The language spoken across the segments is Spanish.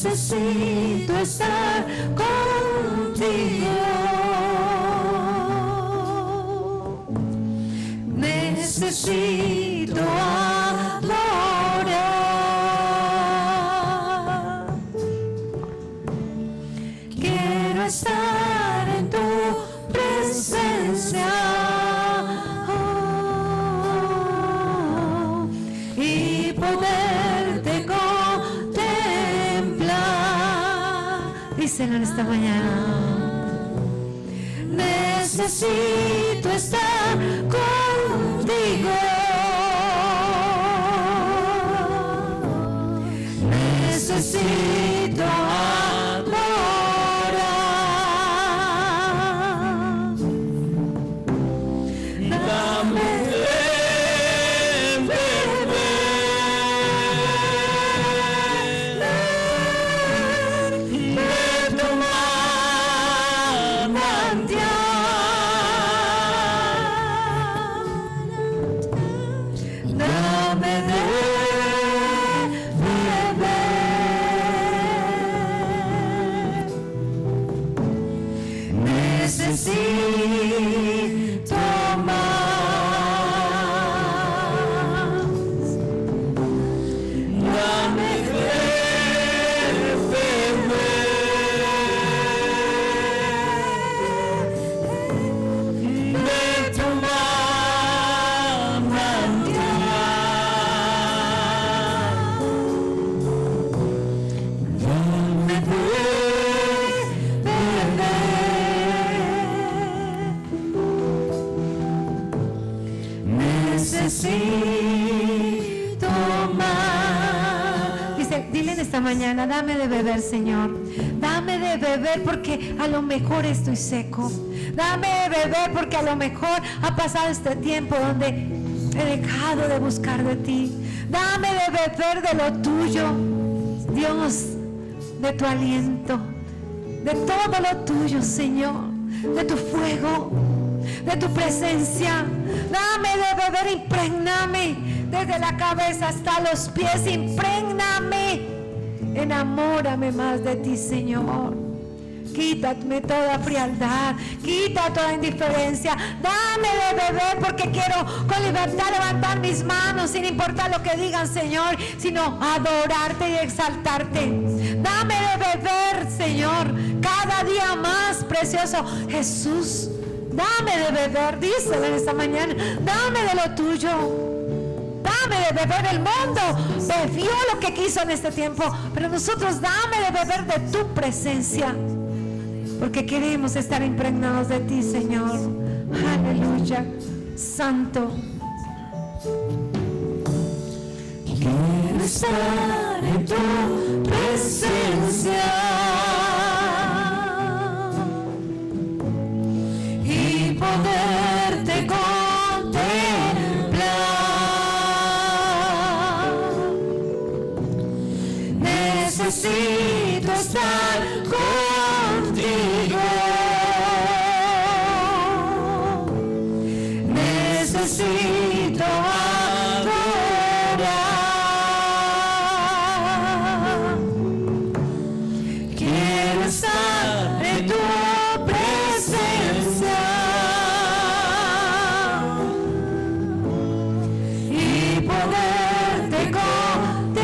necesito estar contigo. Necesito adorar. Quiero estar en tu presencia. Y poderte contemplar. Díselo en esta mañana. Necesito estar contigo. Necesito adorar. Dame necesito más. Dame de tu necesito más. Dice, dile en esta mañana, dame de beber, Señor. Dame de beber porque a lo mejor estoy seco. Dame de beber porque a lo mejor ha pasado este tiempo donde he dejado de buscar de ti. Dame de beber de lo tuyo, Dios, de tu aliento, de todo lo tuyo, Señor, de tu fuego, de tu presencia. Dame de beber, imprégname desde la cabeza hasta los pies, imprégname, enamórame más de ti, Señor. Quítame toda frialdad, quita toda indiferencia. Dame de beber porque quiero con libertad levantar mis manos sin importar lo que digan, Señor, sino adorarte y exaltarte. Dame de beber, Señor, cada día más, precioso Jesús. Dame de beber, díselo en esta mañana. Dame de lo tuyo. Dame de beber. El mundo bebió lo que quiso en este tiempo, pero nosotros dame de beber de tu presencia, porque queremos estar impregnados de ti, Señor. Aleluya, Santo. Quiero estar en tu presencia y poderte contemplar. Necesito estar contigo. Necesito adorar. Quiero estar en tu presencia y poderte contemplar.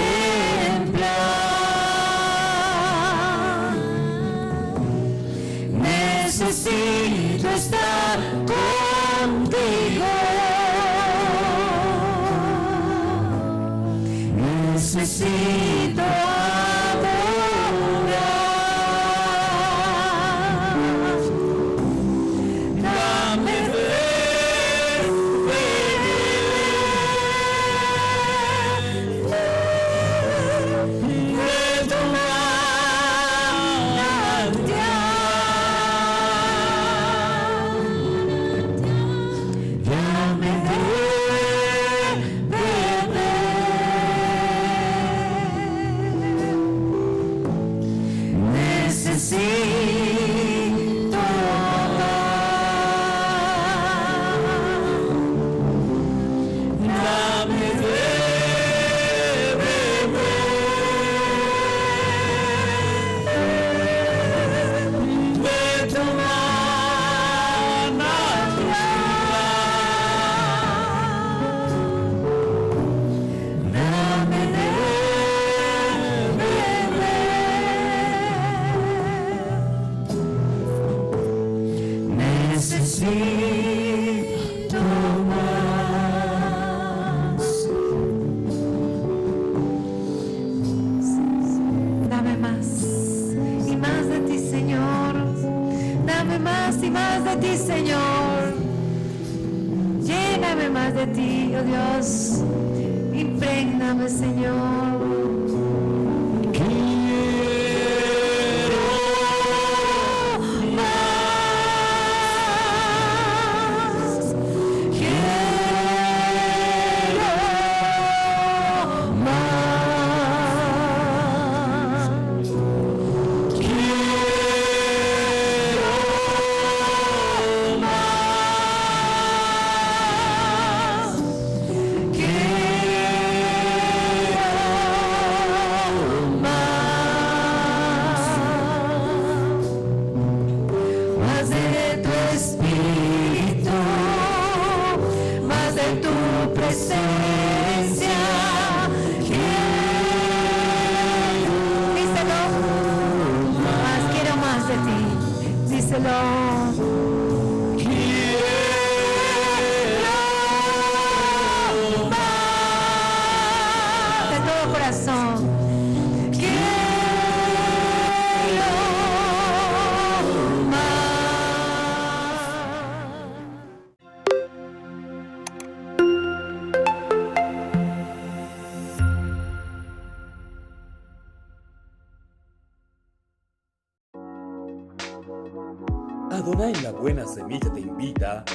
necesito más. Dame más y más de ti, Señor. Dame más y más de ti, Señor. Lléname más de ti, oh Dios. Imprégname, Señor. Adonai La Buena Semilla te invita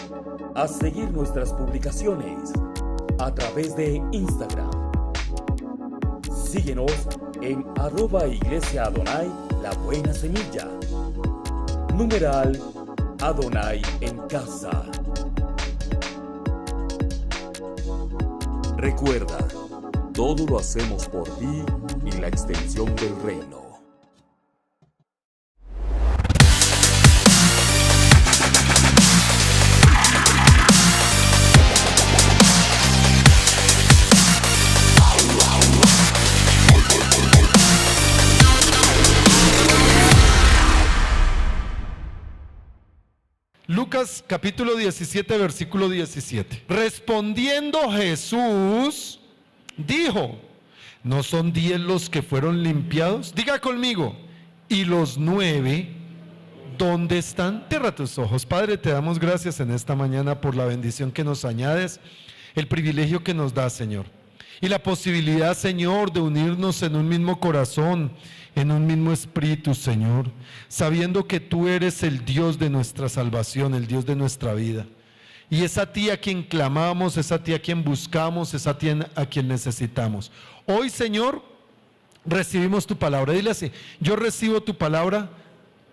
a seguir nuestras publicaciones a través de Instagram. Síguenos en @Iglesia Adonai La Buena Semilla. Numeral Adonai en casa. Recuerda, todo lo hacemos por ti y la extensión del reino. Lucas capítulo 17, versículo 17. Respondiendo Jesús, dijo: ¿no son 10 los que fueron limpiados? Diga conmigo, ¿y los 9 dónde están? Cierra tus ojos. Padre, te damos gracias en esta mañana por la bendición que nos añades, el privilegio que nos das, Señor, y la posibilidad, Señor, de unirnos en un mismo corazón, en un mismo espíritu, Señor, sabiendo que tú eres el Dios de nuestra salvación, el Dios de nuestra vida. Y es a ti a quien clamamos, es a ti a quien buscamos, es a ti a quien necesitamos. Hoy, Señor, recibimos tu palabra. Dile así: yo recibo tu palabra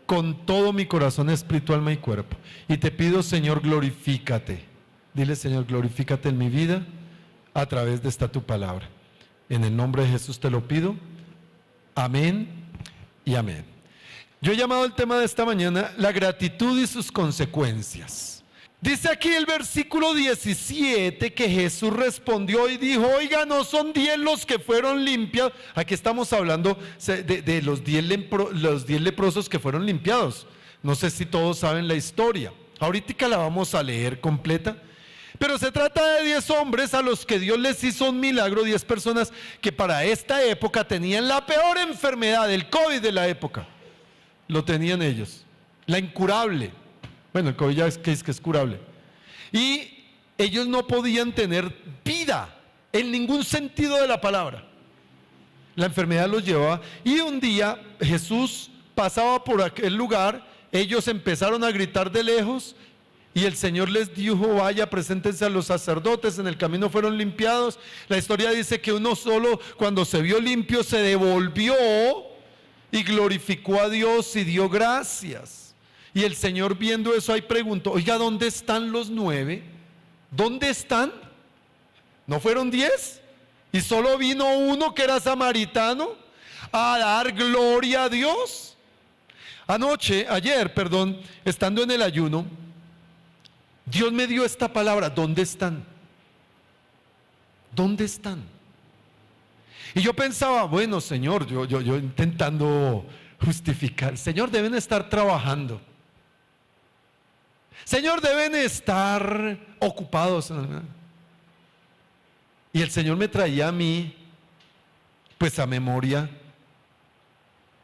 con todo mi corazón, espíritu, alma y cuerpo. Y te pido, Señor, glorifícate. Dile: Señor, glorifícate en mi vida a través de esta tu palabra. En el nombre de Jesús te lo pido. Amén y amén. Yo he llamado el tema de esta mañana la gratitud y sus consecuencias. Dice aquí el versículo 17 que Jesús respondió y dijo: oiga, ¿no son 10 los que fueron limpiados? Aquí estamos hablando de los 10 leprosos que fueron limpiados. No sé si todos saben la historia. Ahorita la vamos a leer completa. Pero se trata de 10 hombres a los que Dios les hizo un milagro, 10 personas que para esta época tenían la peor enfermedad, el COVID de la época. Lo tenían ellos, la incurable. Bueno, el COVID ya es que es curable. Y ellos no podían tener vida en ningún sentido de la palabra. La enfermedad los llevaba. Y un día Jesús pasaba por aquel lugar, ellos empezaron a gritar de lejos. Y el Señor les dijo: vaya, preséntense a los sacerdotes. En el camino fueron limpiados. La historia dice que uno solo, cuando se vio limpio, se devolvió y glorificó a Dios y dio gracias. Y el Señor, viendo eso, ahí preguntó: oiga, ¿dónde están los 9? ¿Dónde están? ¿No fueron 10? Y solo vino uno que era samaritano a dar gloria a Dios. Ayer, estando en el ayuno, Dios me dio esta palabra: ¿dónde están? ¿Dónde están? Y yo pensaba, bueno, Señor, yo intentando justificar, Señor, deben estar trabajando. Señor, deben estar ocupados. Y el Señor me traía a mí, pues a memoria,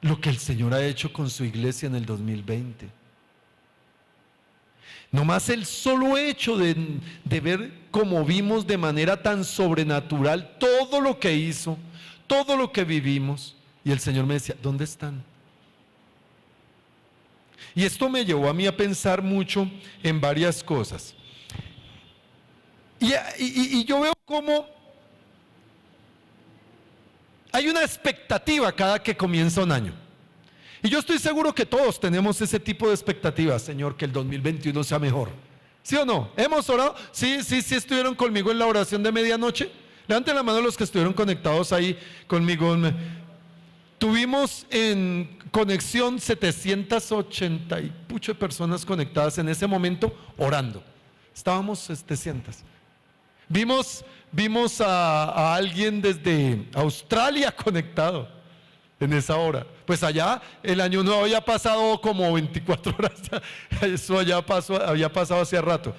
lo que el Señor ha hecho con su iglesia en el 2020. Nomás el solo hecho de ver cómo vimos de manera tan sobrenatural todo lo que hizo, todo lo que vivimos. Y el Señor me decía, ¿dónde están? Y esto me llevó a mí a pensar mucho en varias cosas. Y yo veo cómo hay una expectativa cada que comienza un año. Y yo estoy seguro que todos tenemos ese tipo de expectativas, Señor, que el 2021 sea mejor. ¿Sí o no? ¿Hemos orado? Sí, estuvieron conmigo en la oración de medianoche. Levanten la mano los que estuvieron conectados ahí conmigo. Tuvimos en conexión 780 y pucho de personas conectadas en ese momento orando. Estábamos 700. Vimos a alguien desde Australia conectado en esa hora. Pues allá el año nuevo había pasado como 24 horas. Eso había pasado hace rato.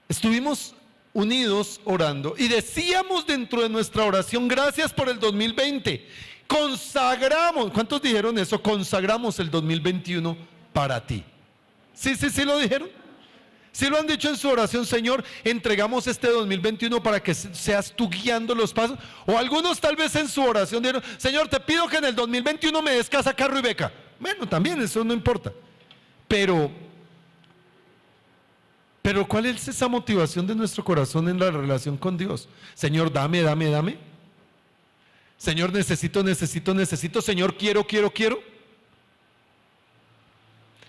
Estuvimos unidos orando y decíamos dentro de nuestra oración, gracias por el 2020, consagramos, ¿cuántos dijeron eso? Consagramos el 2021 para ti. Sí lo dijeron. Sí lo han dicho en su oración, Señor, entregamos este 2021 para que seas tú guiando los pasos. O algunos tal vez en su oración dijeron, Señor, te pido que en el 2021 me des casa, carro y beca. Bueno, también eso no importa. Pero ¿cuál es esa motivación de nuestro corazón en la relación con Dios? Señor, dame. Señor, necesito. Señor, quiero.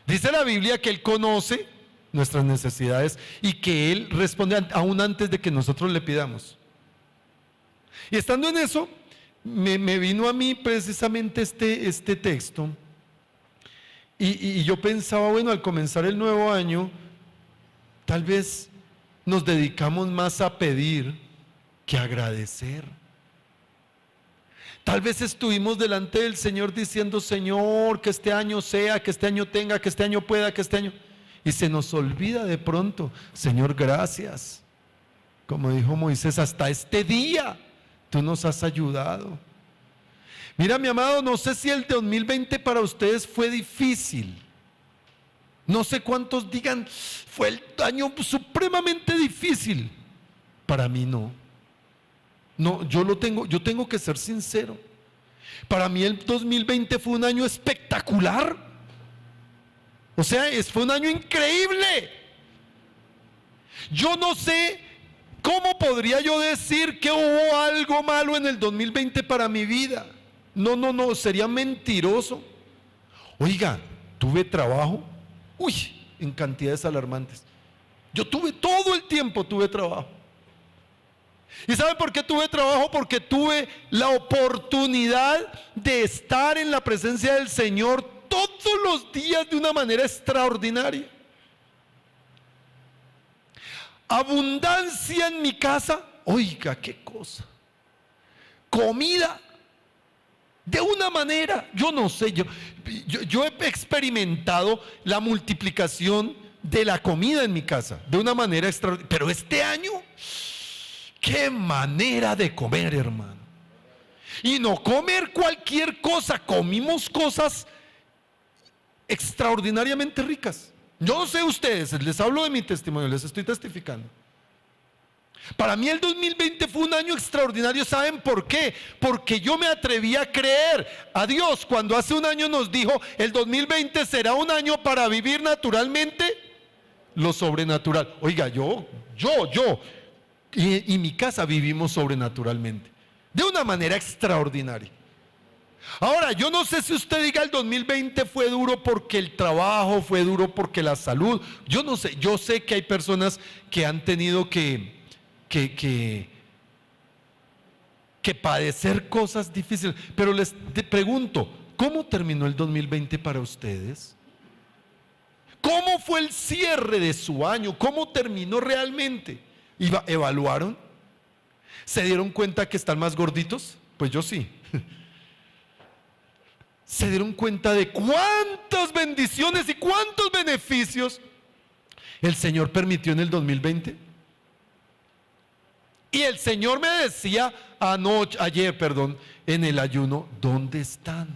Dice la Biblia que Él conoce nuestras necesidades y que Él responde aún antes de que nosotros le pidamos. Y estando en eso, me vino a mí precisamente este texto y yo pensaba, bueno, al comenzar el nuevo año, tal vez nos dedicamos más a pedir que a agradecer. Tal vez estuvimos delante del Señor diciendo, Señor, que este año sea, que este año tenga, que este año pueda, que este año... Y se nos olvida de pronto, Señor, gracias. Como dijo Moisés, hasta este día tú nos has ayudado. Mira, mi amado, no sé si el 2020 para ustedes fue difícil. No sé cuántos digan, fue el año supremamente difícil. Para mí no. No, yo tengo que ser sincero. Para mí el 2020 fue un año espectacular. O sea, fue un año increíble. Yo no sé cómo podría yo decir que hubo algo malo en el 2020 para mi vida. No, sería mentiroso. Oiga, tuve trabajo, en cantidades alarmantes. Yo todo el tiempo tuve trabajo. ¿Y saben por qué tuve trabajo? Porque tuve la oportunidad de estar en la presencia del Señor todos los días de una manera extraordinaria. Abundancia en mi casa, oiga, qué cosa. Comida, de una manera, yo no sé, yo he experimentado la multiplicación de la comida en mi casa, de una manera extraordinaria. Pero este año, qué manera de comer, hermano. Y no comer cualquier cosa, comimos cosas extraordinariamente ricas. Yo no sé ustedes, les hablo de mi testimonio, les estoy testificando. Para mí el 2020 fue un año extraordinario. ¿Saben por qué? Porque yo me atreví a creer a Dios cuando hace un año nos dijo, el 2020 será un año para vivir naturalmente lo sobrenatural. Oiga, yo y mi casa vivimos sobrenaturalmente, de una manera extraordinaria. Ahora, yo no sé si usted diga el 2020 fue duro porque el trabajo, fue duro porque la salud, yo no sé, yo sé que hay personas que han tenido que padecer cosas difíciles, pero les pregunto, ¿cómo terminó el 2020 para ustedes? ¿Cómo fue el cierre de su año? ¿Cómo terminó realmente? ¿Evaluaron? ¿Se dieron cuenta que están más gorditos? Pues yo sí. se dieron cuenta de cuántas bendiciones y cuántos beneficios el Señor permitió en el 2020. Y el Señor me decía ayer, en el ayuno, ¿dónde están?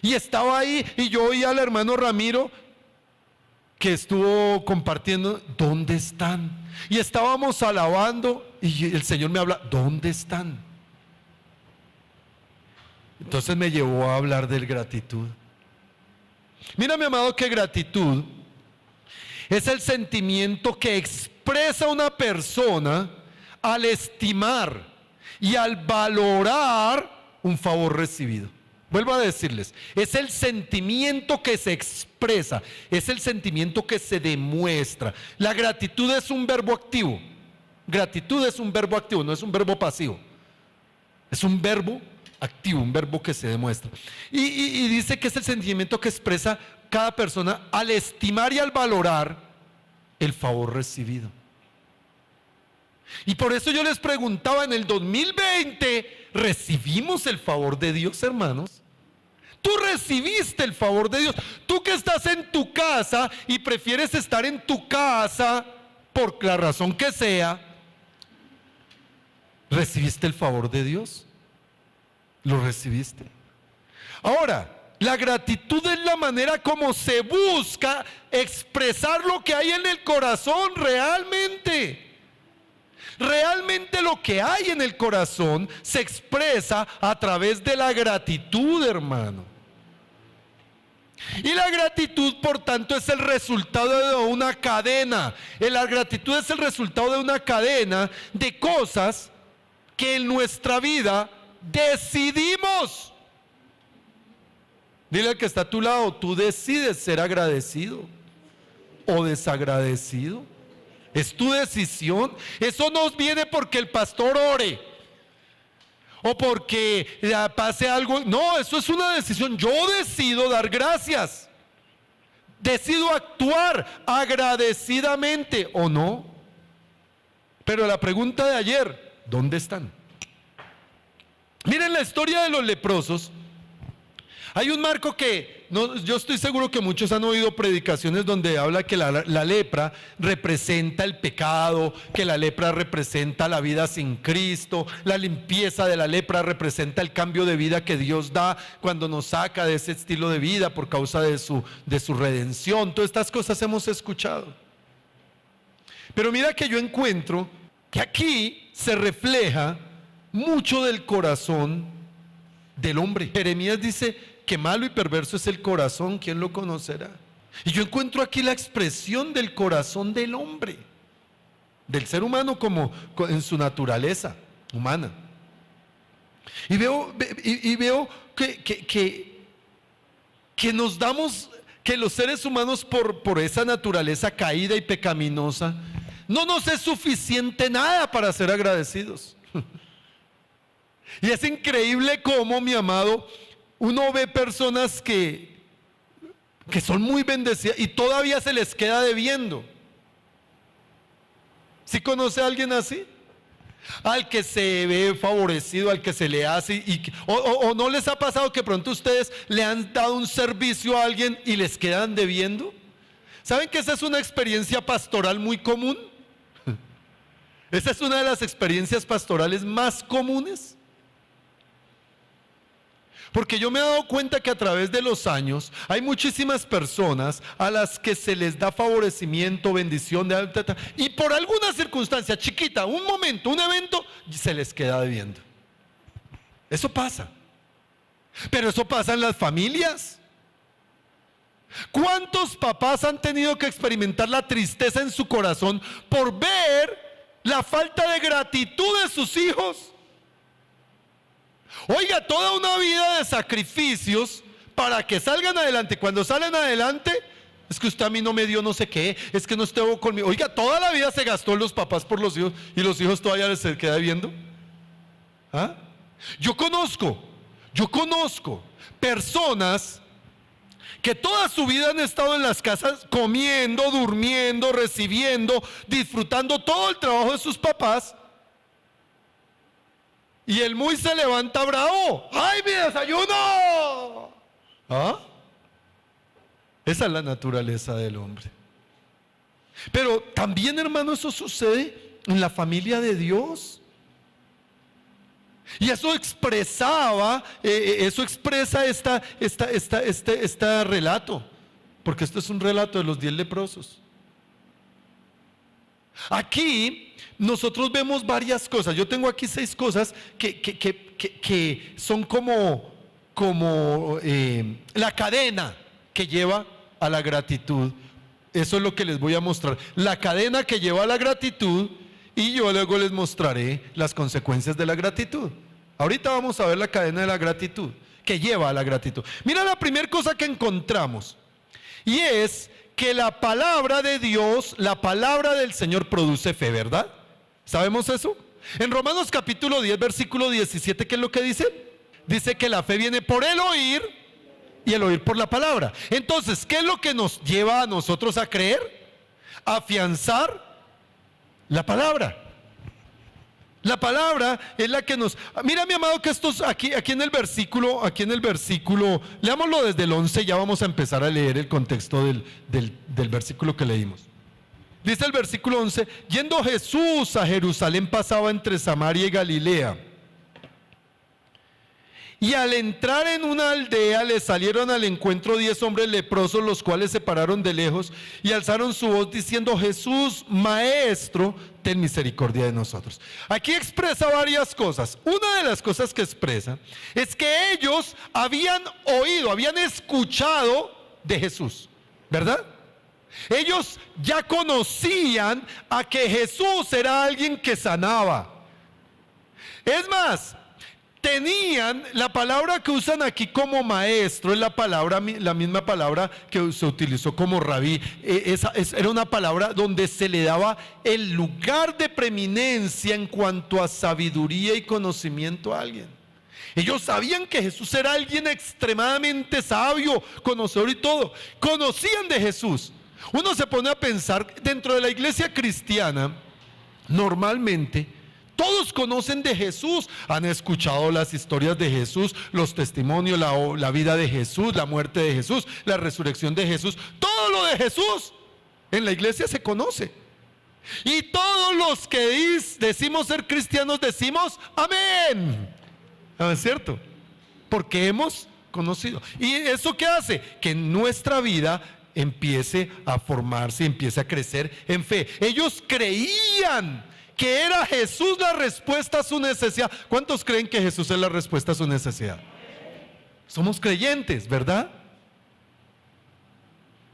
Y estaba ahí y yo oía al hermano Ramiro que estuvo compartiendo, ¿dónde están? Y estábamos alabando y el Señor me habla, ¿dónde están? Entonces me llevó a hablar de gratitud. Mira, mi amado, que gratitud es el sentimiento que expresa una persona al estimar y al valorar un favor recibido. Vuelvo a decirles, es el sentimiento que se expresa, es el sentimiento que se demuestra. La gratitud es un verbo activo. Gratitud es un verbo activo, no es un verbo pasivo. Es un verbo activo, un verbo que se demuestra. Y dice que es el sentimiento que expresa cada persona al estimar y al valorar el favor recibido. Y por eso yo les preguntaba, en el 2020, ¿recibimos el favor de Dios, hermanos? Tú recibiste el favor de Dios. Tú que estás en tu casa y prefieres estar en tu casa por la razón que sea, ¿recibiste el favor de Dios? ¿Lo recibiste? Ahora, la gratitud es la manera como se busca expresar lo que hay en el corazón realmente. Realmente lo que hay en el corazón se expresa a través de la gratitud, hermano. Y la gratitud, por tanto, es el resultado de una cadena. La gratitud es el resultado de una cadena de cosas que en nuestra vida decidimos. Dile al que está a tu lado, tú decides ser agradecido o desagradecido. Es tu decisión. Eso no viene porque el pastor ore o porque pase algo. No, eso es una decisión. Yo decido dar gracias. Decido actuar agradecidamente o no. Pero la pregunta de ayer, ¿dónde están? Miren la historia de los leprosos. Hay un marco que, yo estoy seguro que muchos han oído predicaciones donde habla que la lepra representa el pecado, que la lepra representa la vida sin Cristo, la limpieza de la lepra representa el cambio de vida que Dios da cuando nos saca de ese estilo de vida por causa de su redención. Todas estas cosas hemos escuchado. Pero mira que yo encuentro que aquí se refleja mucho del corazón del hombre. Jeremías dice que malo y perverso es el corazón, ¿quién lo conocerá? Y yo encuentro aquí la expresión del corazón del hombre, del ser humano como en su naturaleza humana. Y veo que nos damos, que los seres humanos por esa naturaleza caída y pecaminosa, no nos es suficiente nada para ser agradecidos. Y es increíble cómo, mi amado, uno ve personas que son muy bendecidas y todavía se les queda debiendo. ¿Sí conoce a alguien así? Al que se ve favorecido, al que se le hace o no les ha pasado que pronto ustedes le han dado un servicio a alguien y les quedan debiendo. ¿Saben que esa es una experiencia pastoral muy común? Esa es una de las experiencias pastorales más comunes. Porque yo me he dado cuenta que a través de los años hay muchísimas personas a las que se les da favorecimiento, bendición, y por alguna circunstancia chiquita, un momento, un evento, se les queda debiendo. Eso pasa. Pero eso pasa en las familias. ¿Cuántos papás han tenido que experimentar la tristeza en su corazón por ver la falta de gratitud de sus hijos? Oiga, toda una vida de sacrificios para que salgan adelante. Cuando salen adelante, es que usted a mí no me dio no sé qué, es que no estuvo conmigo. Oiga, toda la vida se gastó los papás por los hijos y los hijos todavía les se queda viendo. ¿Ah? Yo conozco personas que toda su vida han estado en las casas comiendo, durmiendo, recibiendo, disfrutando todo el trabajo de sus papás. Y el muy se levanta bravo. ¡Ay, mi desayuno! ¿Ah? Esa es la naturaleza del hombre. Pero también, hermano, eso sucede en la familia de Dios. Y eso expresa este relato. Porque esto es un relato de los 10 leprosos. Aquí nosotros vemos varias cosas. Yo tengo aquí 6 cosas que son como la cadena que lleva a la gratitud. Eso es lo que les voy a mostrar. La cadena que lleva a la gratitud, y yo luego les mostraré las consecuencias de la gratitud. Ahorita vamos a ver la cadena de la gratitud que lleva a la gratitud. Mira la primera cosa que encontramos, y es que la palabra de Dios, la palabra del Señor produce fe, ¿verdad? ¿Sabemos eso? En Romanos capítulo 10, versículo 17, ¿qué es lo que dice? Dice que la fe viene por el oír y el oír por la palabra. Entonces, ¿qué es lo que nos lleva a nosotros a creer? A afianzar la palabra. La palabra es la que nos... Mira, mi amado, que estos aquí en el versículo, leámoslo desde el 11, ya vamos a empezar a leer el contexto del versículo que leímos. Dice el versículo 11, yendo Jesús a Jerusalén pasaba entre Samaria y Galilea. Y al entrar en una aldea le salieron al encuentro 10 hombres leprosos, los cuales se pararon de lejos y alzaron su voz diciendo: Jesús, Maestro, ten misericordia de nosotros. Aquí expresa varias cosas. Una de las cosas que expresa es que ellos habían oído, habían escuchado de Jesús, ¿verdad? Ellos ya conocían a que Jesús era alguien que sanaba. Es más, tenían la palabra que usan aquí como maestro, es la misma palabra que se utilizó como rabí. Era una palabra donde se le daba el lugar de preeminencia en cuanto a sabiduría y conocimiento a alguien. Ellos sabían que Jesús era alguien extremadamente sabio, conocedor y todo. Conocían de Jesús. Uno se pone a pensar, dentro de la iglesia cristiana, normalmente todos conocen de Jesús, han escuchado las historias de Jesús, los testimonios, la vida de Jesús, la muerte de Jesús, la resurrección de Jesús. Todo lo de Jesús en la iglesia se conoce. Y todos los que decimos ser cristianos decimos amén. ¿No es cierto? Porque hemos conocido. ¿Y eso qué hace? Que en nuestra vida empiece a formarse, empiece a crecer en fe. Ellos creían que era Jesús la respuesta a su necesidad. ¿Cuántos creen que Jesús es la respuesta a su necesidad? Somos creyentes, ¿verdad?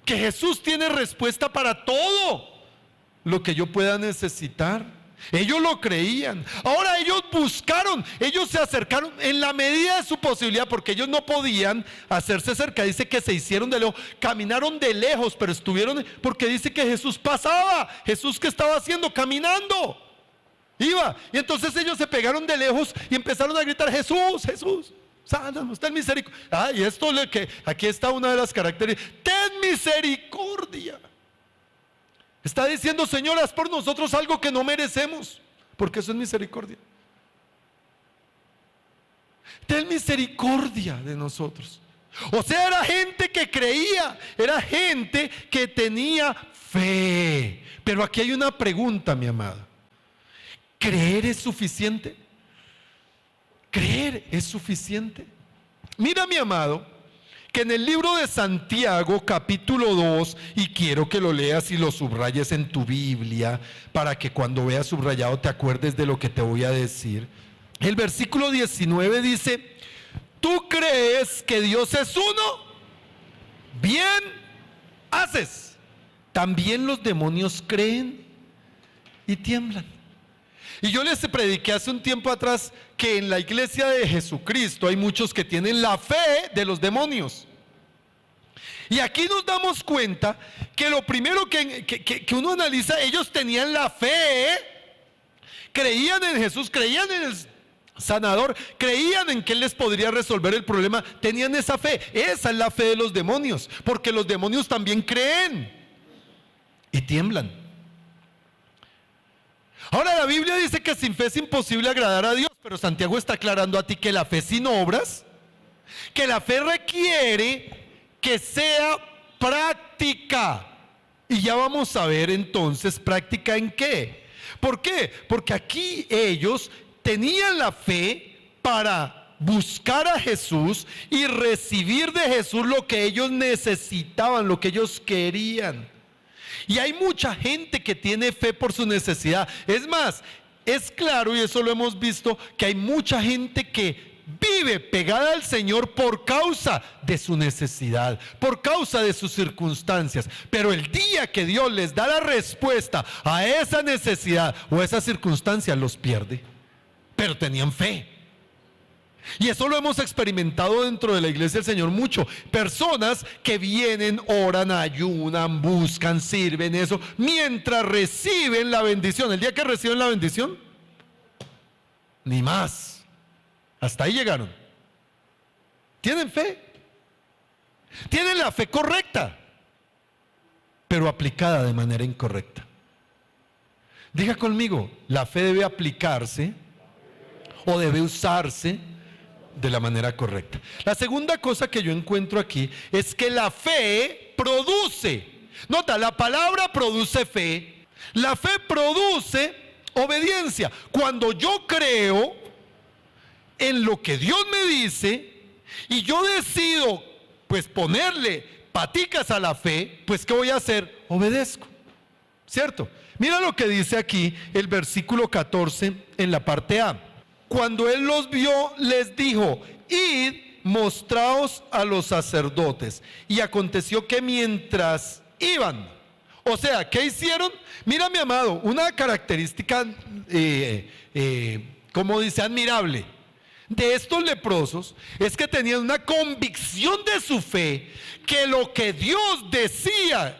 Que Jesús tiene respuesta para todo lo que yo pueda necesitar. Ellos lo creían. Ahora ellos buscaron, ellos se acercaron en la medida de su posibilidad, porque ellos no podían hacerse cerca. Dice que se hicieron de lejos, caminaron de lejos, pero estuvieron, porque dice que Jesús pasaba. Jesús, ¿qué estaba haciendo? Caminando. Iba. Y entonces ellos se pegaron de lejos y empezaron a gritar: Jesús, Jesús, sánanos, ten misericordia. Y esto que aquí está una de las características: ten misericordia. Está diciendo: Señor, haz por nosotros algo que no merecemos, porque eso es misericordia. Ten misericordia de nosotros. O sea, era gente que creía, era gente que tenía fe. Pero aquí hay una pregunta, mi amado: ¿creer es suficiente? ¿Creer es suficiente? Mira, mi amado, que en el libro de Santiago capítulo 2, y quiero que lo leas y lo subrayes en tu Biblia, para que cuando veas subrayado te acuerdes de lo que te voy a decir. El versículo 19 dice: ¿tú crees que Dios es uno? Bien haces. También los demonios creen y tiemblan. Y yo les prediqué hace un tiempo atrás que en la iglesia de Jesucristo hay muchos que tienen la fe de los demonios. Y aquí nos damos cuenta que lo primero que uno analiza, ellos tenían la fe, creían en Jesús, creían en el sanador, creían en que Él les podría resolver el problema, tenían esa fe. Esa es la fe de los demonios, porque los demonios también creen y tiemblan. Ahora la Biblia dice que sin fe es imposible agradar a Dios, pero Santiago está aclarando a ti que la fe sin obras, que la fe requiere que sea práctica. Y ya vamos a ver entonces práctica en qué. ¿Por qué? Porque aquí ellos tenían la fe para buscar a Jesús y recibir de Jesús lo que ellos necesitaban, lo que ellos querían. Y hay mucha gente que tiene fe por su necesidad. Es más, es claro, y eso lo hemos visto, que hay mucha gente que vive pegada al Señor por causa de su necesidad, por causa de sus circunstancias. Pero el día que Dios les da la respuesta a esa necesidad o a esa circunstancia, los pierde. Pero tenían fe. Y eso lo hemos experimentado dentro de la iglesia del Señor mucho. Personas que vienen, oran, ayunan, buscan, sirven eso, mientras reciben la bendición. El día que reciben la bendición, ni más. Hasta ahí llegaron. Tienen fe. Tienen la fe correcta, pero aplicada de manera incorrecta. Diga conmigo, la fe debe aplicarse o debe usarse de la manera correcta. La segunda cosa que yo encuentro aquí es que la fe produce. Nota, la palabra produce fe. La fe produce obediencia. Cuando yo creo en lo que Dios me dice y yo decido pues ponerle paticas a la fe, pues ¿qué voy a hacer? Obedezco, ¿cierto? Mira lo que dice aquí el versículo 14 en la parte A. Cuando él los vio, les dijo: id, mostraos a los sacerdotes. Y aconteció que mientras iban, o sea, ¿qué hicieron? Mira, mi amado, una característica, como dice, admirable de estos leprosos es que tenían una convicción de su fe, que lo que Dios decía,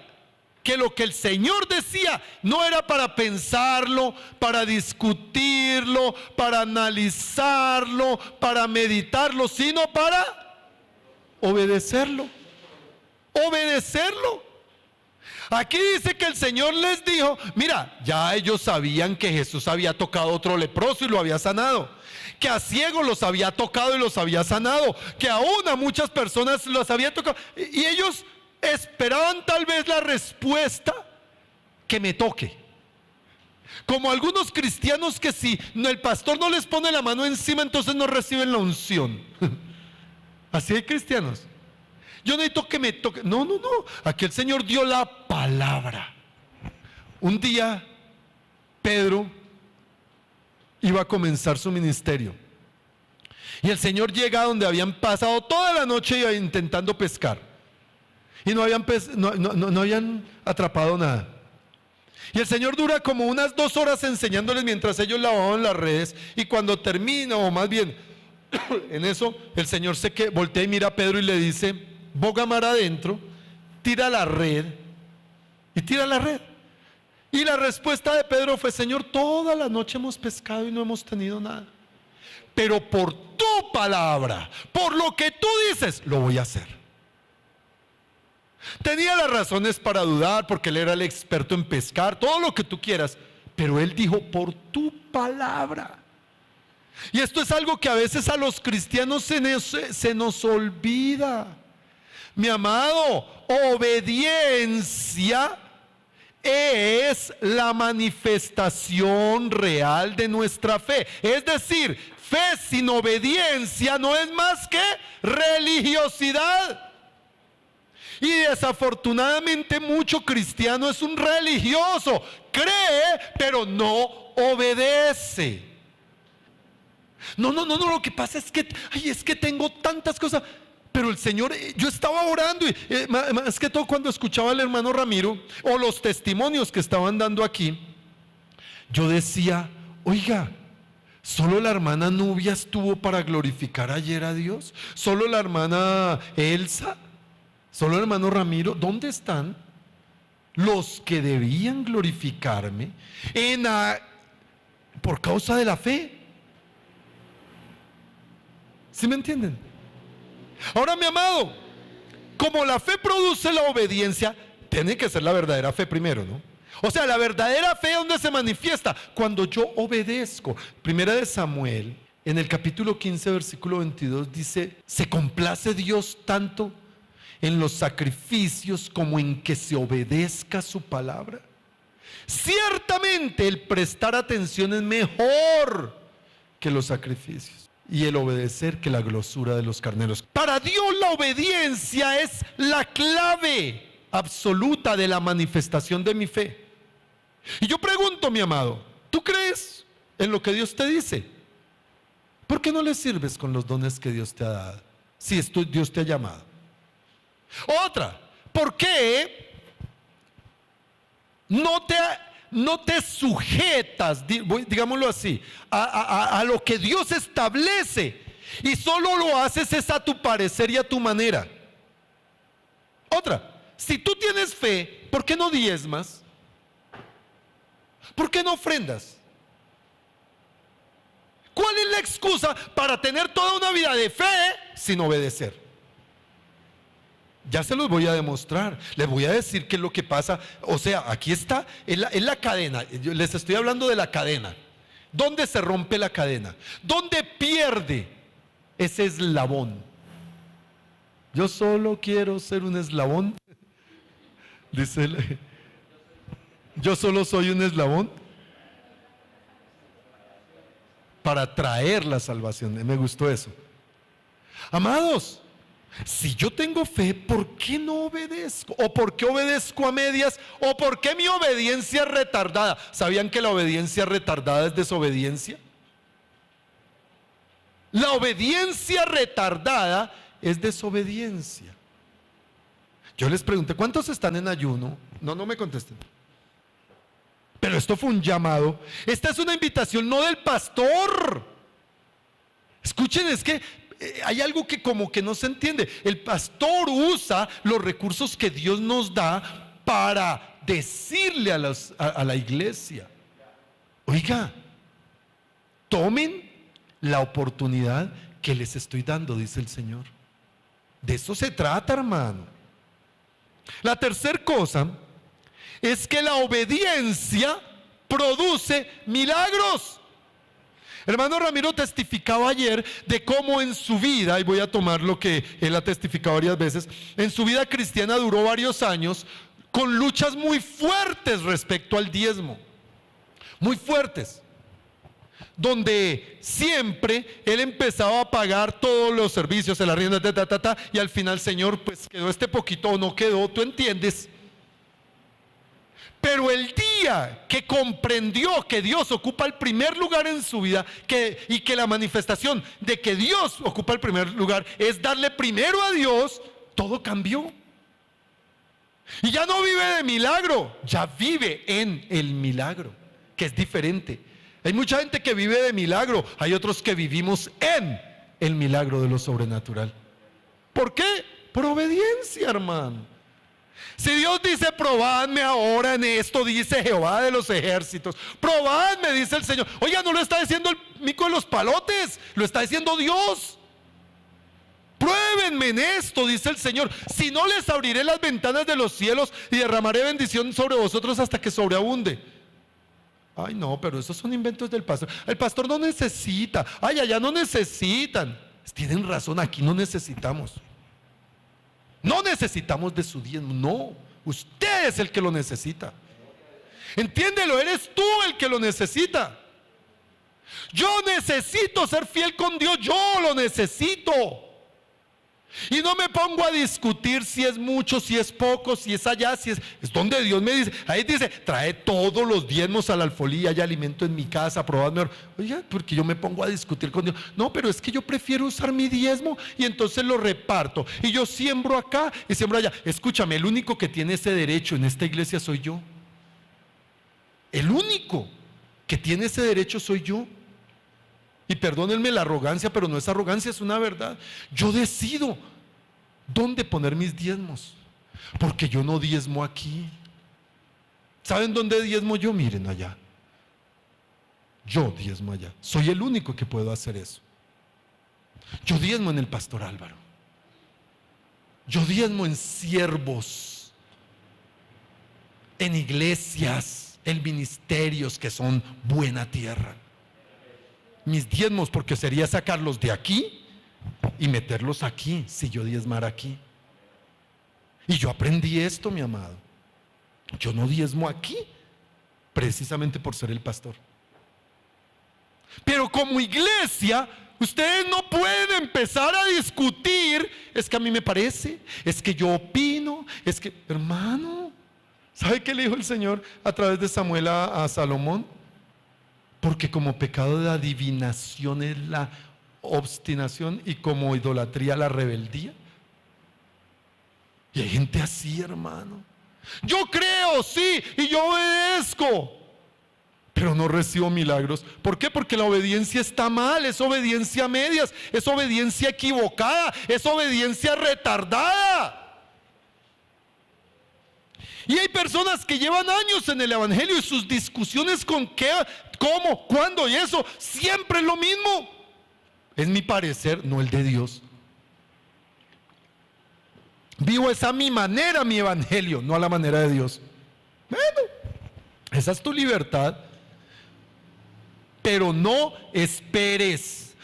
que lo que el Señor decía no era para pensarlo, para discutirlo, para analizarlo, para meditarlo, sino para obedecerlo. Obedecerlo. Aquí dice que el Señor les dijo, mira, ya ellos sabían que Jesús había tocado a otro leproso y lo había sanado, que a ciegos los había tocado y los había sanado, que aún a muchas personas los había tocado, y ellos esperaban tal vez la respuesta, que me toque. Como algunos cristianos que si el pastor no les pone la mano encima, entonces no reciben la unción. Así hay cristianos. Yo necesito que me toque. No. Aquí el Señor dio la palabra. Un día Pedro iba a comenzar su ministerio. Y el Señor llega donde habían pasado toda la noche intentando pescar. Y no habían atrapado nada. Y el Señor dura como unas 2 horas enseñándoles mientras ellos lavaban las redes. Y cuando termina, o más bien, en eso, el Señor voltea y mira a Pedro y le dice: boga mar adentro, tira la red. Y tira la red. Y la respuesta de Pedro fue: Señor, toda la noche hemos pescado y no hemos tenido nada. Pero por tu palabra, por lo que tú dices, lo voy a hacer. Tenía las razones para dudar, porque él era el experto en pescar, todo lo que tú quieras, pero él dijo: por tu palabra. Y esto es algo que a veces a los cristianos se nos olvida. Mi amado, obediencia es la manifestación real de nuestra fe. Es decir, fe sin obediencia no es más que religiosidad. Y desafortunadamente mucho cristiano es un religioso, cree pero no obedece. No, lo que pasa es que, es que tengo tantas cosas. Pero el Señor, yo estaba orando y más que todo cuando escuchaba al hermano Ramiro o los testimonios que estaban dando aquí, yo decía: oiga, ¿solo la hermana Nubia estuvo para glorificar ayer a Dios? ¿Solo la hermana Elsa? ¿Solo el hermano Ramiro? ¿Dónde están los que debían glorificarme por causa de la fe? ¿Sí me entienden? Ahora, mi amado, como la fe produce la obediencia, tiene que ser la verdadera fe primero, ¿no? O sea, la verdadera fe, ¿dónde se manifiesta? Cuando yo obedezco. Primera de Samuel, en el capítulo 15, versículo 22, dice: se complace Dios tanto en los sacrificios como en que se obedezca su palabra. Ciertamente el prestar atención es mejor que los sacrificios, y el obedecer que la grosura de los carneros. Para Dios la obediencia es la clave absoluta de la manifestación de mi fe. Y yo pregunto, mi amado, ¿tú crees en lo que Dios te dice? ¿Por qué no le sirves con los dones que Dios te ha dado? Si Dios te ha llamado. Otra, ¿por qué no te sujetas, digámoslo así, a lo que Dios establece, y solo lo haces es a tu parecer y a tu manera? Otra, si tú tienes fe, ¿por qué no diezmas? ¿Por qué no ofrendas? ¿Cuál es la excusa para tener toda una vida de fe sin obedecer? Ya se los voy a demostrar. Les voy a decir qué es lo que pasa. O sea, aquí está, es la cadena. Yo les estoy hablando de la cadena. ¿Dónde se rompe la cadena? ¿Dónde pierde ese eslabón? Yo solo quiero ser un eslabón. Dice él. Yo solo soy un eslabón para traer la salvación. Me gustó eso. Amados, si yo tengo fe, ¿por qué no obedezco? ¿O por qué obedezco a medias? ¿O por qué mi obediencia es retardada? ¿Sabían que la obediencia retardada es desobediencia? La obediencia retardada es desobediencia. Yo les pregunté, ¿cuántos están en ayuno? No me contesten. Pero esto fue un llamado. Esta es una invitación no del pastor. Escuchen, es que hay algo que como que no se entiende. El pastor usa los recursos que Dios nos da para decirle a la iglesia: oiga, tomen la oportunidad que les estoy dando, dice el Señor. De eso se trata, hermano. La tercera cosa es que la obediencia produce milagros. Hermano Ramiro testificaba ayer de cómo en su vida, y voy a tomar lo que él ha testificado varias veces, en su vida cristiana duró varios años con luchas muy fuertes respecto al diezmo, muy fuertes, donde siempre él empezaba a pagar todos los servicios, el arriendo, y al final, Señor, pues quedó este poquito o no quedó, tú entiendes. Pero el día que comprendió que Dios ocupa el primer lugar en su vida, y que la manifestación de que Dios ocupa el primer lugar es darle primero a Dios, todo cambió. Y ya no vive de milagro, ya vive en el milagro, que es diferente. Hay mucha gente que vive de milagro, hay otros que vivimos en el milagro de lo sobrenatural. ¿Por qué? Por obediencia, hermano. Si Dios dice: probadme ahora en esto, dice Jehová de los ejércitos, probadme, dice el Señor. Oiga, no lo está diciendo el mico de los palotes, lo está diciendo Dios. Pruébenme en esto, dice el Señor. Si no, les abriré las ventanas de los cielos y derramaré bendición sobre vosotros hasta que sobreabunde. Ay, no, pero esos son inventos del pastor. El pastor no necesita. Ay, allá no necesitan. Tienen razón, aquí no necesitamos. No necesitamos de su diezmo, no. Usted es el que lo necesita. Entiéndelo, eres tú el que lo necesita. Yo necesito ser fiel con Dios, yo lo necesito. Y no me pongo a discutir si es mucho, si es poco, si es allá, si es donde Dios me dice. Ahí dice: trae todos los diezmos a la alfolía, hay alimento en mi casa, probadme. Oiga, porque yo me pongo a discutir con Dios. No, pero es que yo prefiero usar mi diezmo y entonces lo reparto. Y yo siembro acá y siembro allá. Escúchame, el único que tiene ese derecho en esta iglesia soy yo. El único que tiene ese derecho soy yo. Y perdónenme la arrogancia, pero no es arrogancia, es una verdad. Yo decido dónde poner mis diezmos, porque yo no diezmo aquí. ¿Saben dónde diezmo yo? Miren allá. Yo diezmo allá. Soy el único que puedo hacer eso. Yo diezmo en el pastor Álvaro. Yo diezmo en siervos. en iglesias, en ministerios que son buena tierra. Mis diezmos, porque sería sacarlos de aquí y meterlos aquí, si yo diezmara aquí. Y yo aprendí esto, mi amado. Yo no diezmo aquí, precisamente por ser el pastor. Pero como iglesia, ustedes no pueden empezar a discutir, es que a mí me parece, es que yo opino, es que, hermano, ¿sabe qué le dijo el Señor a través de Samuel a Salomón? Porque como pecado de adivinación es la obstinación y como idolatría la rebeldía. Y hay gente así, hermano. Yo creo, sí, y yo obedezco, pero no recibo milagros. ¿Por qué? Porque la obediencia está mal, es obediencia a medias, es obediencia equivocada, es obediencia retardada. Y hay personas que llevan años en el evangelio y sus discusiones con qué, cómo, cuándo y eso, siempre es lo mismo. Es mi parecer, no el de Dios. Vivo es a mi manera mi evangelio, no a la manera de Dios. Bueno, esa es tu libertad. Pero no esperes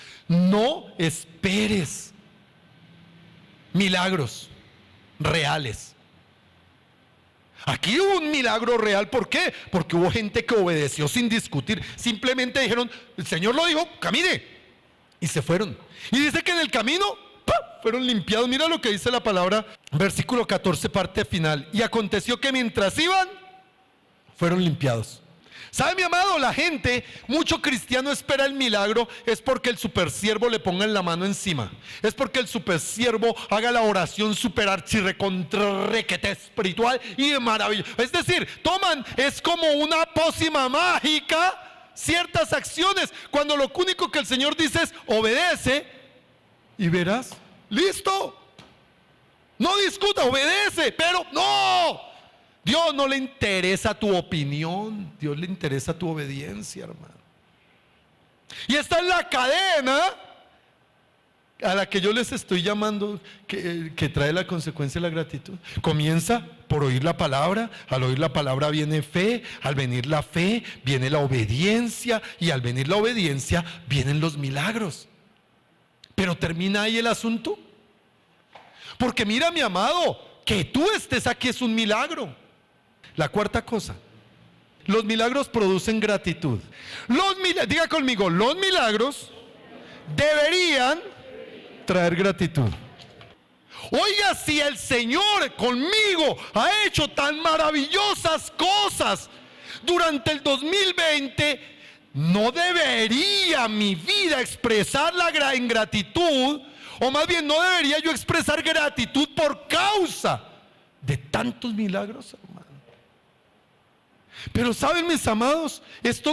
milagros reales. Aquí hubo un milagro real, ¿por qué? Porque hubo gente que obedeció sin discutir. Simplemente dijeron, el Señor lo dijo, camine. Y se fueron. Y dice que en el camino fueron limpiados. Mira lo que dice la palabra, versículo 14, parte final. Y aconteció que mientras iban, fueron limpiados. ¿Sabe, mi amado? La gente, mucho cristiano espera el milagro, es porque el supersiervo le ponga la mano encima. Es porque el supersiervo haga la oración super archirrecontrarrequete espiritual y de maravilla. Es decir, toman, es como una pócima mágica, ciertas acciones, cuando lo único que el Señor dice es, obedece y verás. ¡Listo! No discuta, obedece, pero no. Dios no le interesa tu opinión, Dios le interesa tu obediencia, hermano. Y esta es la cadena a la que yo les estoy llamando, que trae la consecuencia de la gratitud. Comienza por oír la palabra, al oír la palabra viene fe, al venir la fe viene la obediencia, y al venir la obediencia vienen los milagros. Pero termina ahí el asunto. Porque mira, mi amado, que tú estés aquí es un milagro. La cuarta cosa, los milagros producen gratitud. Diga conmigo, los milagros deberían traer gratitud. Oiga, si el Señor conmigo ha hecho tan maravillosas cosas durante el 2020, ¿no debería mi vida expresarla en gratitud? O más bien, ¿no debería yo expresar gratitud por causa de tantos milagros, hermano? Pero saben, mis amados, esto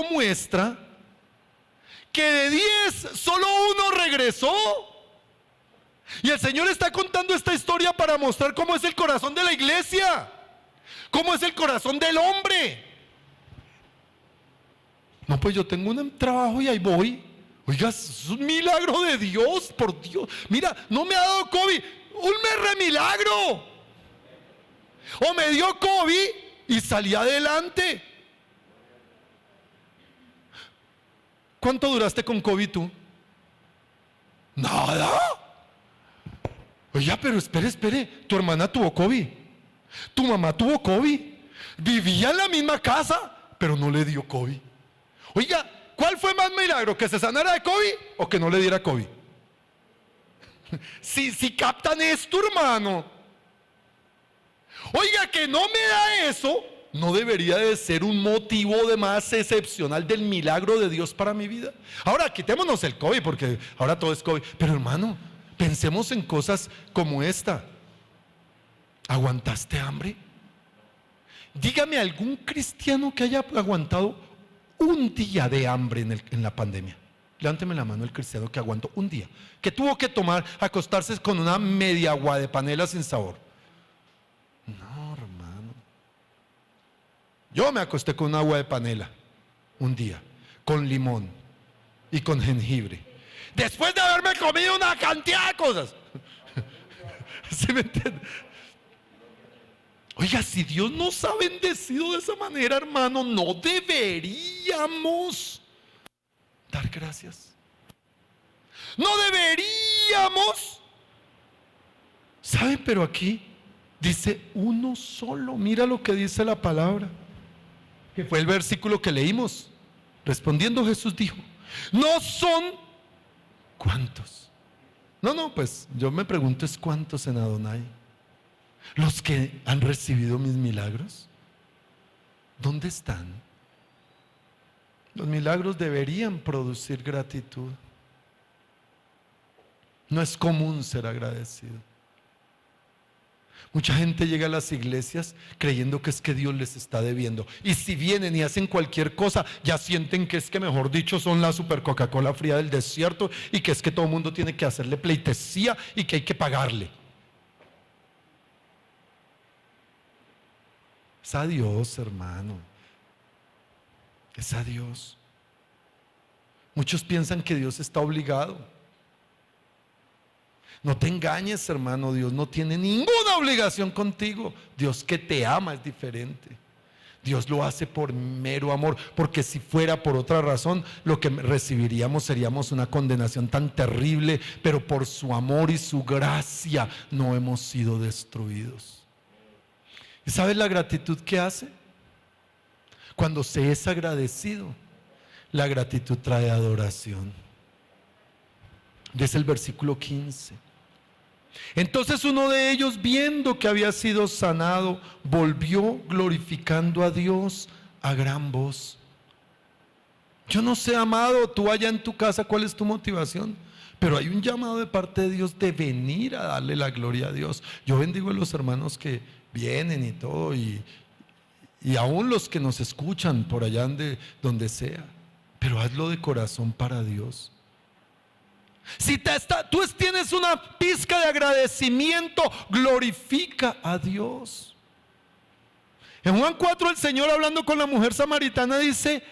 muestra que de 10 solo uno regresó. Y el Señor está contando esta historia para mostrar cómo es el corazón de la iglesia, cómo es el corazón del hombre. No, pues yo tengo un trabajo y ahí voy. Oiga, es un milagro de Dios, por Dios. Mira, no me ha dado COVID, un milagro. O me dio COVID y salí adelante. ¿Cuánto duraste con COVID tú? Nada. Oiga, pero espere, tu hermana tuvo COVID, tu mamá tuvo COVID, vivía en la misma casa, pero no le dio COVID. Oiga, ¿cuál fue más milagro? ¿Que se sanara de COVID o que no le diera COVID? Si captan esto, hermano. Oiga, que no me da eso, no debería de ser un motivo de más excepcional del milagro de Dios para mi vida. Ahora, quitémonos el COVID, porque ahora todo es COVID. Pero hermano, pensemos en cosas como esta. ¿Aguantaste hambre? Dígame algún cristiano que haya aguantado un día de hambre en la pandemia. Levánteme la mano el cristiano que aguantó un día, que tuvo que acostarse con una media agua de panela sin sabor. No, hermano. Yo me acosté con un agua de panela un día, con limón y con jengibre, después de haberme comido una cantidad de cosas. ¿Sí me entiende? Oiga, si Dios nos ha bendecido de esa manera, hermano, no deberíamos dar gracias. No deberíamos. ¿Saben? Pero aquí dice uno solo. Mira lo que dice la palabra, que fue el versículo que leímos. Respondiendo Jesús dijo: no son ¿cuántos? No, pues yo me pregunto es ¿cuántos en Adonai? Los que han recibido mis milagros. ¿Dónde están? Los milagros deberían producir gratitud. No es común ser agradecido. Mucha gente llega a las iglesias creyendo que es que Dios les está debiendo. Y si vienen y hacen cualquier cosa, ya sienten que es que, mejor dicho, son la super Coca-Cola fría del desierto y que es que todo el mundo tiene que hacerle pleitesía y que hay que pagarle. Es a Dios, hermano. Es a Dios. Muchos piensan que Dios está obligado. No te engañes, hermano, Dios no tiene ninguna obligación contigo. Dios que te ama es diferente. Dios lo hace por mero amor, porque si fuera por otra razón, lo que recibiríamos seríamos una condenación tan terrible, pero por su amor y su gracia no hemos sido destruidos. ¿Y sabes la gratitud que hace? Cuando se es agradecido, la gratitud trae adoración. Dice el versículo 15. Entonces uno de ellos, viendo que había sido sanado, volvió glorificando a Dios a gran voz. Yo no sé, amado, tú allá en tu casa, ¿cuál es tu motivación? Pero hay un llamado de parte de Dios de venir a darle la gloria a Dios. Yo bendigo a los hermanos que vienen y todo, y aún los que nos escuchan por allá donde sea. Pero hazlo de corazón para Dios. Si tú tienes una pizca de agradecimiento, glorifica a Dios. En Juan 4, el Señor, hablando con la mujer samaritana, dice: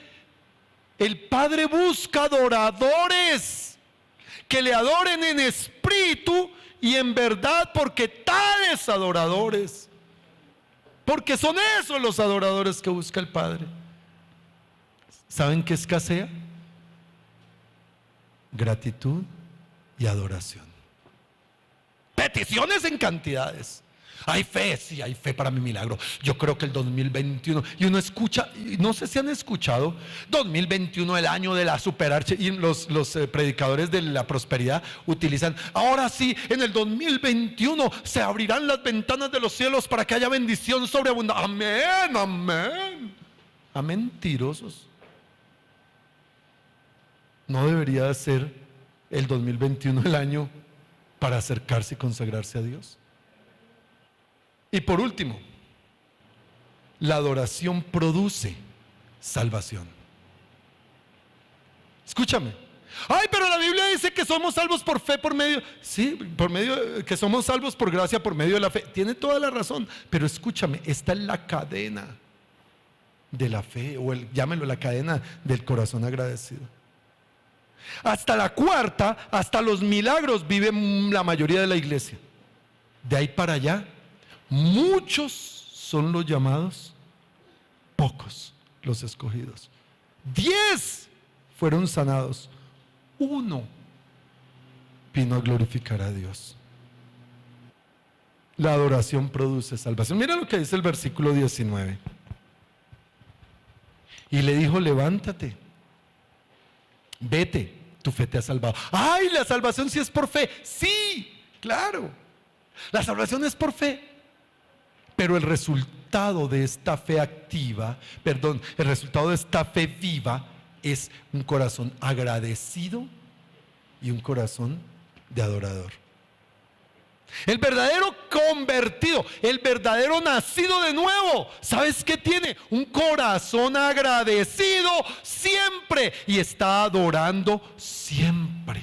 el Padre busca adoradores que le adoren en espíritu y en verdad, porque tales adoradores, porque son esos los adoradores que busca el Padre. ¿Saben qué escasea? Gratitud y adoración. Peticiones en cantidades. Hay fe, sí, hay fe para mi milagro. Yo creo que el 2021, y uno escucha, no sé si han escuchado, 2021, el año de la superarche, y los predicadores de la prosperidad utilizan: ahora sí, en el 2021 se abrirán las ventanas de los cielos para que haya bendición sobreabundante. Amén, amén. A mentirosos. No debería ser el 2021 el año para acercarse y consagrarse a Dios. Y por último, la adoración produce salvación. Escúchame. Ay, pero la Biblia dice que somos salvos por fe, por medio. Sí, que somos salvos por gracia, por medio de la fe. Tiene toda la razón. Pero escúchame, esta es la cadena de la fe, o llámelo la cadena del corazón agradecido. Hasta la cuarta, hasta los milagros vive la mayoría de la iglesia. De ahí para allá, muchos son los llamados, pocos los escogidos. 10 fueron sanados, 1 vino a glorificar a Dios. La adoración produce salvación. Mira lo que dice el versículo 19. Y le dijo: levántate, vete, tu fe te ha salvado. Ay, la salvación sí es por fe. Sí, claro, la salvación es por fe. Pero el resultado de esta fe activa, el resultado de esta fe viva es un corazón agradecido y un corazón de adorador. El verdadero convertido, el verdadero nacido de nuevo, ¿sabes qué tiene? Un corazón agradecido siempre y está adorando siempre.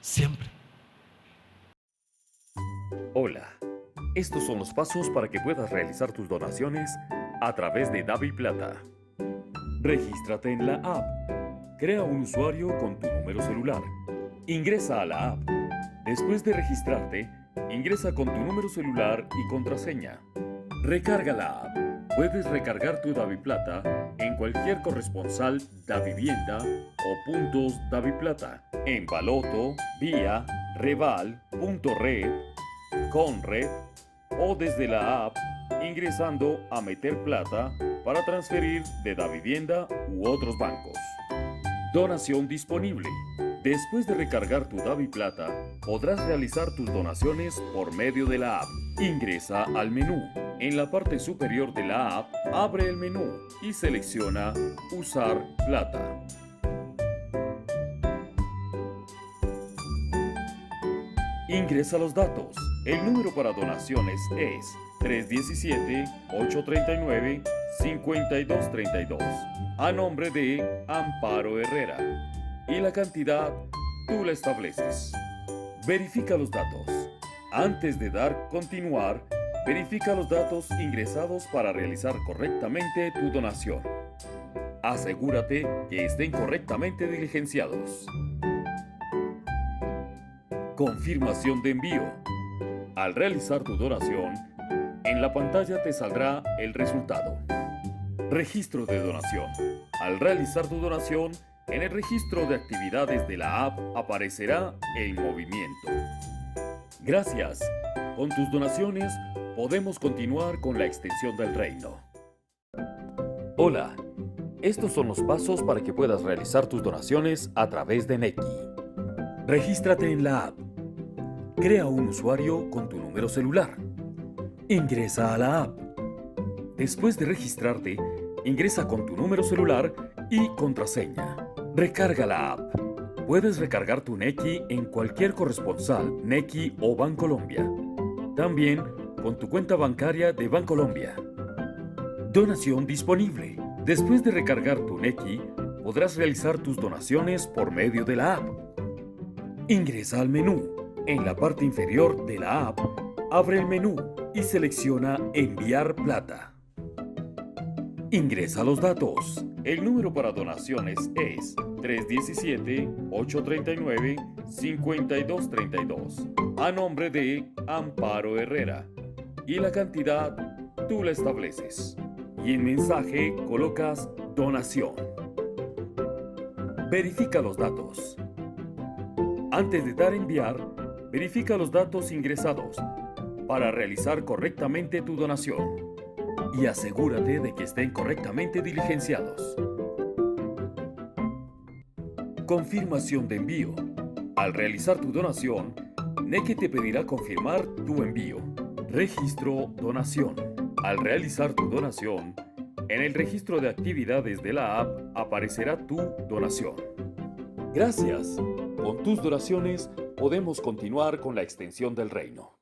Siempre. Hola, estos son los pasos para que puedas realizar tus donaciones a través de DaviPlata. Regístrate en la app. Crea un usuario con tu número celular. Ingresa a la app. Después de registrarte, Ingresa con tu número celular y contraseña. Recarga la app. Puedes recargar tu DaviPlata en cualquier corresponsal Davivienda o puntos DaviPlata, en Baloto, Vía, Reval, Punto Red, Conred o desde la app ingresando a Meter Plata para transferir de Davivienda u otros bancos. Donación disponible. Después de recargar tu DaviPlata, podrás realizar tus donaciones por medio de la app. Ingresa al menú. En la parte superior de la app, abre el menú y selecciona Usar plata. Ingresa los datos. El número para donaciones es 317-839-5232 a nombre de Amparo Herrera y la cantidad tú la estableces. Verifica los datos. Antes de dar continuar, verifica los datos ingresados para realizar correctamente tu donación. Asegúrate que estén correctamente diligenciados. Confirmación de envío. Al realizar tu donación, en la pantalla te saldrá el resultado. Registro de donación. Al realizar tu donación, en el registro de actividades de la app aparecerá el movimiento. Gracias. Con tus donaciones podemos continuar con la extensión del reino. Hola. Estos son los pasos para que puedas realizar tus donaciones a través de Nequi. Regístrate en la app. Crea un usuario con tu número celular. Ingresa a la app. Después de registrarte, ingresa con tu número celular y contraseña. Recarga la app. Puedes recargar tu Nequi en cualquier corresponsal, Nequi o Bancolombia. También con tu cuenta bancaria de Bancolombia. Donación disponible. Después de recargar tu Nequi, podrás realizar tus donaciones por medio de la app. Ingresa al menú. En la parte inferior de la app, abre el menú y selecciona Enviar plata. Ingresa los datos. El número para donaciones es 317-839-5232 a nombre de Amparo Herrera y la cantidad tú la estableces. Y en mensaje colocas donación. Verifica los datos. Antes de dar enviar, verifica los datos ingresados para realizar correctamente tu donación y asegúrate de que estén correctamente diligenciados. Confirmación de envío. Al realizar tu donación, Nequi te pedirá confirmar tu envío. Registro donación. Al realizar tu donación, en el registro de actividades de la app aparecerá tu donación. Gracias. Con tus donaciones podemos continuar con la extensión del reino.